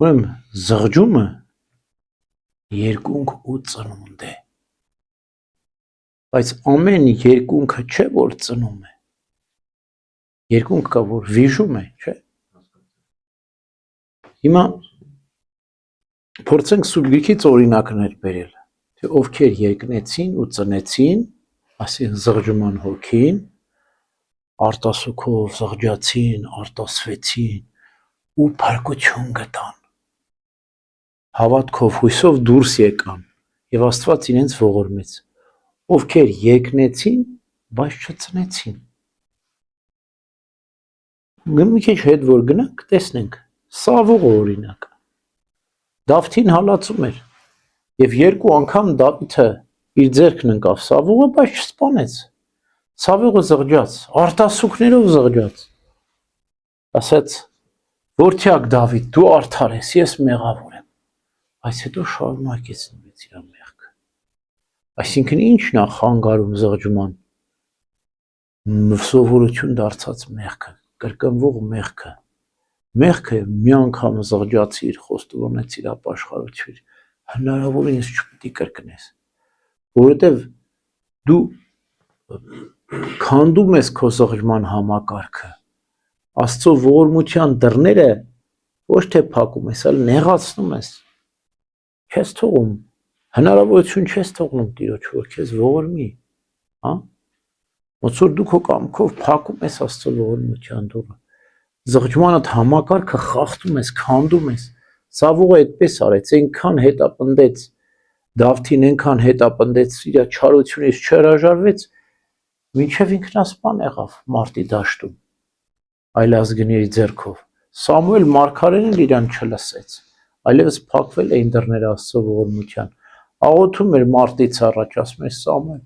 Ուրեմն զղջումը երկունք ու ծնունդ է, բայց ամեն երկունքը չէ, որ ծնում է, երկունք կա, որ վիժում է, չէ։ Հիմա փորձենք Սուրբ Գրքից օրինակներ բերել, թե ովքեր երկնեցին ու ծնեցին, այսինքն զղջման հոգին, արտասուքով զղջացին, արտասվեցին ու փրկություն գտան, հավատքով, հույսով դուրս եկան եւ Աստված իրենց ողորմեց, ովքեր երկնեցին, բայց չծնեցին։ Մի քիչ հետ որ գնանք, տեսնենք, Սավուղը օրինակ, Դավթին հալածում էր եւ երկու անգամ Դավիթը իր ձեռքն ընկավ Սավուղը, բայց չսպանեց։ Սավուղը զղջաց, արտասուքներով զղջաց, ասաց, որդյակ Դավիթ, դու արդար ես, ես մեղավոր եմ, բայց հետո շարունակեց նույնպես իր մեղքը։ Այսինքն ի՞նչն է խանգարում զղջման, սովորություն դարձած մեղքը, կրկնվող մեղքը։ Մեղքը մի անգամ զղջացիր, խոստովանեցիր, ապաշխարեցիր, հնարավորինս չպետք է կրկնես, որովհետև դու քանդում ես քո զղջման համակարգը, Աստծո ողորմության դռները ոչ թե փակում ես, այլ նեղացնում ես, չես թողում, հնարավորություն չես թողնում Տիրոջ, որ քեզ ողորմի, հա, ոնց որ դու քո կամքով փակում ես Աստծո ողորմության դուռը, զղջմանդ համակարգը խախտում ես, քանդում ես, Սավուղը այդպես արեց, այնքան հետապնդեց, Դավթին այնքան հետապնդեց, իր չարությունից չհրաժարվեց, մինչև ինքնասպան եղավ մարտի դաշտում, այլազգների ձեռքով, Սամուել մարգարեն էլ իրան չլսեց, այլևս փակվել էին դռները Աստծո ողորմության, աղոթում էր մարտից առաջ, ասում էր Սամուել,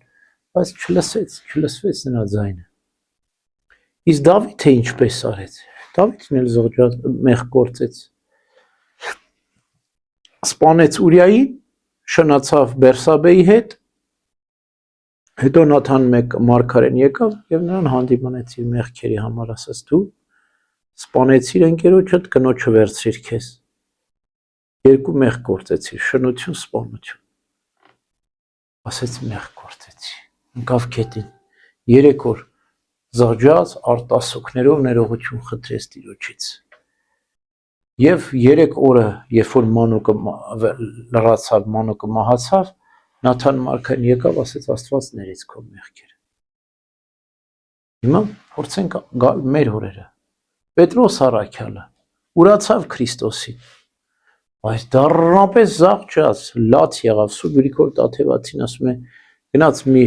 բայց չլսվեց նրա ձայնը։ Իսկ Դավիթը ինչպես արեց, Դավիթն էլ զղջաց, մեղք գործեց, սպանեց Ուրիային, շնացավ Բերսաբեի հետ, հետո Նաթան մարգարեն եկավ եւ նրան հանդիմանեց իր մեղքերի համար, ասաց դու սպանեցիր ընկերոջդ, կնոջը վերցրիր քեզ, երկու մեղք գործեցիր, շնություն, սպանություն, ասեց մեղք գործեցի, ընկավ քետին, 3 օր զղջաց, արտասուքներով ներողություն խնդրեց Տիրոջից, եւ 3 օրը, երբ որ մանուկը լրացավ, մանուկը մահացավ, Նաթան մարգարեն եկավ, ասեց Աստված ներեց քո մեղքերը։ Հիմա փորձենք գալ մեր օրերը։ Պետրոս առաքյալը ուրացավ Քրիստոսին, բայց դառնապես զղջաց, լաց եղավ, Սուրբ Գրիգոր Տաթևացին ասում է, գնաց մի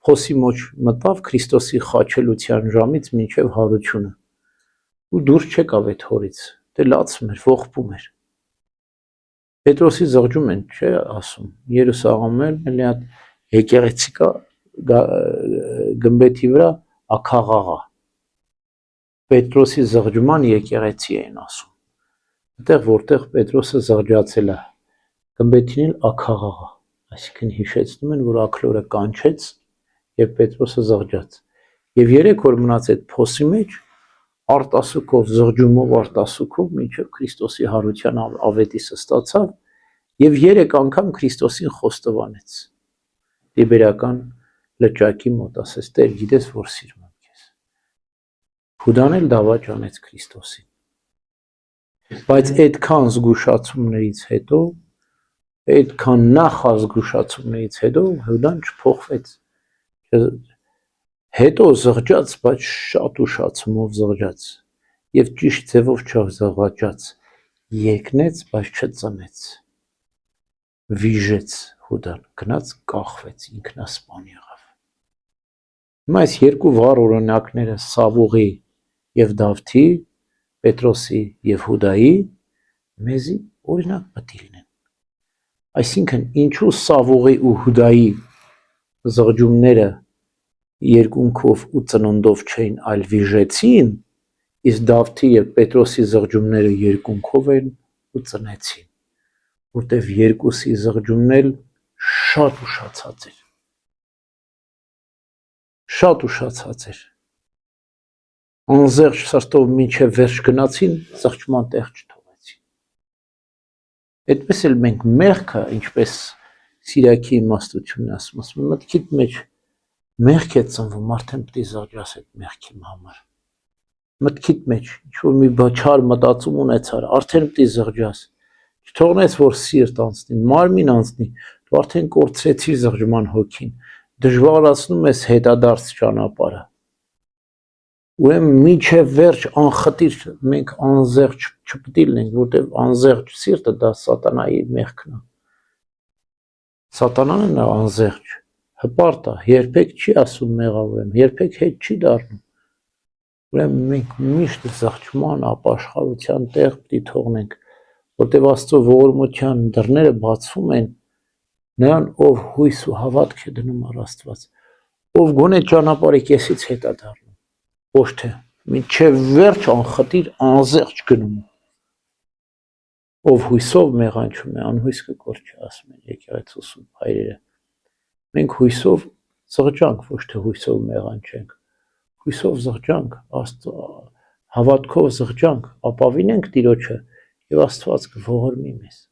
փոսի մոջ մտավ Քրիստոսի խաչելության ժամից մինչև հարությունը, ու դուրս չեկավ այդ հորից, դե լացում էր, ողբում էր։ Պետրոսի զղջում են, չէ ասում, Երուսաղեմում մի հատ եկեղեցի կա գմբեթի վրա աքաղաղա, Պետրոսի զղջման եկեղեցի են ասում, այդտեղ որտեղ Պետրոսը զղջացել է, գմբեթին էլ աքաղաղա, այսինքն հիշեցնում են, որ աքլորը կանչեց եւ Պետրոսը զղջաց, եւ 3 օր մնաց այդ փոսի մեջ, արտասուքով, զղջումով, արտասուքով, մինչև Քրիստոսի հարության ավետիսը ստացավ եւ 3 անգամ Քրիստոսին խոստովանեց։ Լիբերական լճակի մոտ ասեց, Տեր, գիտես, որ սիրում եմ քեզ։ Հուդան էլ դավաճ անեց Քրիստոսին։ Բայց այդքան զգուշացումներից հետո, այդքան նախազգուշացումներից հետո Հուդան չփոխվեց։ Հետո զղջաց, բայց շատ ուշացումով զղջաց եւ ճիշտ ձևով չզղջաց, երկնեց, բայց չծնեց, վիժեց Հուդան, գնաց կախվեց, ինքնասպան եղավ։ Հիմա այս երկու վառ օրինակները Սավուղի եւ Դավթի, Պետրոսի եւ Հուդայի մեզի օրինակ պետք է լինեն։ Այսինքն ինչու Սավուղի ու Հուդայի զղջումները երկունքով ու ծնունդով չէին, այլ վիժեցին, իսկ Դավթի եւ Պետրոսի զղջումները երկունքով են ու ծնեցին, որտեվ երկուսի զղջումն էլ շատ ուշացած էր, անզեղջ սրտով մինչև վերջ գնացին, զղջման տեղ չթողեցին, Այդպես էլ մենք մեղքը, ինչպես Սիրակի իմաստությունն ասում, մտքիդ մեջ մեղք է ծնվում, արդեն պետք է զղջաս այդ մեղքի համար։ Մտքիդ մեջ ինչ-որ մի չար մտածում ունեցար, արդեն պետք է զղջաս։ Չթողնես, որ սիրտ անցնի, մարմին անցնի, դու արդեն կորցրեցիր զղջման հոգին, դժվարացնում ես հետադարձ ճանապարհը։ Ուրեմն մինչև վերջ անխտիր մենք անզեղջ չպետք է լինենք, որտեղ անզեղջ սիրտը դա սատանայի մեղքն է։ Սատանան է անզեղջ, հպարտ է, երբեք չի ասում մեղավոր եմ, երբեք հետ չի դառնում։ Ուրեմն մենք միշտ զղջման ապաշխարության տեղ պետք է թողնենք, որտեղ Աստծո ողորմության դռները բացվում են նրան, ով հույս ու հավատք է դնում առ Աստված, ով գոնե ճանապարհի կեսից հետ է դառնում, ոչ թե մինչև վերջ անխտիր անզեղջ գնում, ով հույսով մեղանչում է, անհույս կկորչի, ասում են եկեղեցու սուրբ հայրերը։ Մենք հույսով զղջանք, ոչ թե հույսով մեղանչենք, հույսով զղջանք, հավատքով զղջանք, ապավինենք Տիրոջը եւ Աստված կողորմի մեզ։